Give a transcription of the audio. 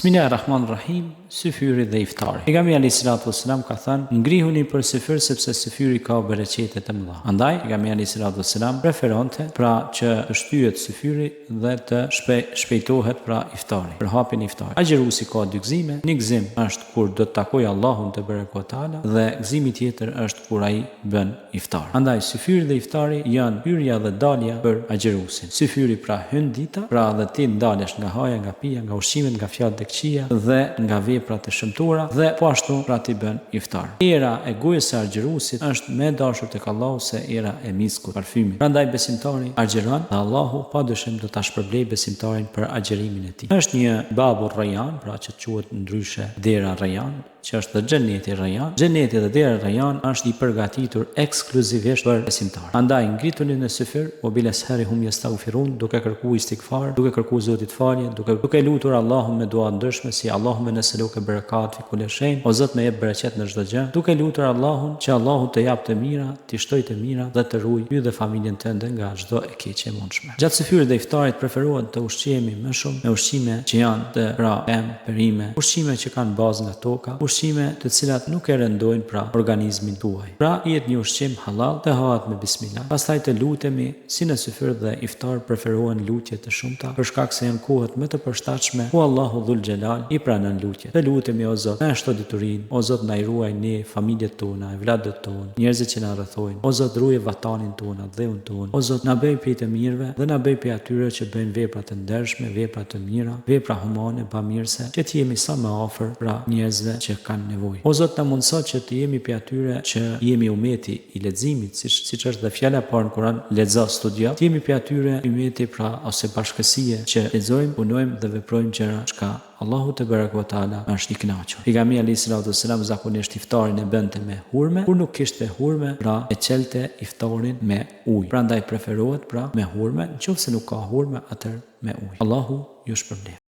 Bismillahirrahmanirrahim, syfyri dhe iftari. Pejgamberi alayhis salatu wassalam ka thënë: "Ngrihuni për syfyr sepse syfyri ka bereqete të mëdha." Andaj pejgamberi alayhis salatu wassalam preferonte pra që të shtyhet syfyri dhe të shpejtohet pra iftari, për hapjen e iftarit. Agjëruesi ka dy gëzime. Një gëzim është kur do të takojë Allahun te berekotala dhe gëzimi tjetër është kur ai bën iftar. Andaj syfyri dhe iftari janë hyrja dhe dalja për agjëruesin. Syfyri pra hyn dita, pra dhe ti ndalesh nga haja, nga pija, nga ushqimet, nga fjalët e këqija dhe nga veprat e shëmtuara dhe po ashtu pra ti bën iftar. Era e gojës së agjëruesit është më e dashur tek Allahu se era e miskut, parfymit. Prandaj besimtari agjeron dhe Allahu padyshim do ta shpërblej besimtarin për agjerimin e tij. Është një babur Rayyan, pra që quhet ndryshe dera Rayyan, që është dhe xheneti Rayyan. Xheneti dhe dera Rayyan është i përgatitur ekskluzivisht për besimtarë. Andaj ngrituni në syfyr, o bil ashari hum yastaghfirun, duke kërkuar istighfar, duke kërkuar Zotit falje, duke lutur Allahun me dua ndryshme si Allahumma nas'aluka barakat fi kulli shay, o Zot më jep bereqet në çdo gjë, duke lutur Allahun që Allahu të jap të mira, të shtoj të mira dhe të ruaj ty dhe familjen tënde nga çdo e keqe mundshme. Gjatë syfyrit dhe iftarit preferohet të ushqihemi më shumë me ushqime që janë të perime, ushqime që kanë bazë nga toka, ushqime të cilat nuk e rëndojnë pra organizmin tuaj. Pra jetë një ushqim halal të hahet me bismillah. Pastaj të lutemi, si në syfyr dhe iftar preferohen lutje të shumta për shkak se janë kohët më të përshtatshme ku Allahu Dhul Xhelal i pranon lutjet. Të lutemi o Zot, na shto diturinë, o Zot na i ruaj ne, familjet tona, evladët tonë, njerëzit që na rrethojnë. O Zot ruaj vatanin tonë, dheun tonë. O Zot na bëj prej të mirëve dhe na bëj prej atyre që bëjnë vepra të ndershme, vepra të mira, vepra humane, bamirëse, që të jemi sa më afër pra njerëzve që kanë nevojë. O Zot na mundëso që të jemi prej atyre që jemi umeti i leximit, siç është dhe fjala e parë në Kur'an, lexo, studio. Të jemi prej atyre umeti pra ose bashkësie që lexojmë, punojmë dhe veprojmë gjëra që Allahu te barekutaala është i kënaqur. Pejgamberi alayhis salatu wassalam zakonisht iftarin e bënte me hurme, kur nuk kishte hurme, pra e çelte iftarin me ujë. Prandaj preferohet pra me hurme, nëse nuk ka hurme, atëherë me ujë. Allahu ju shpërblet.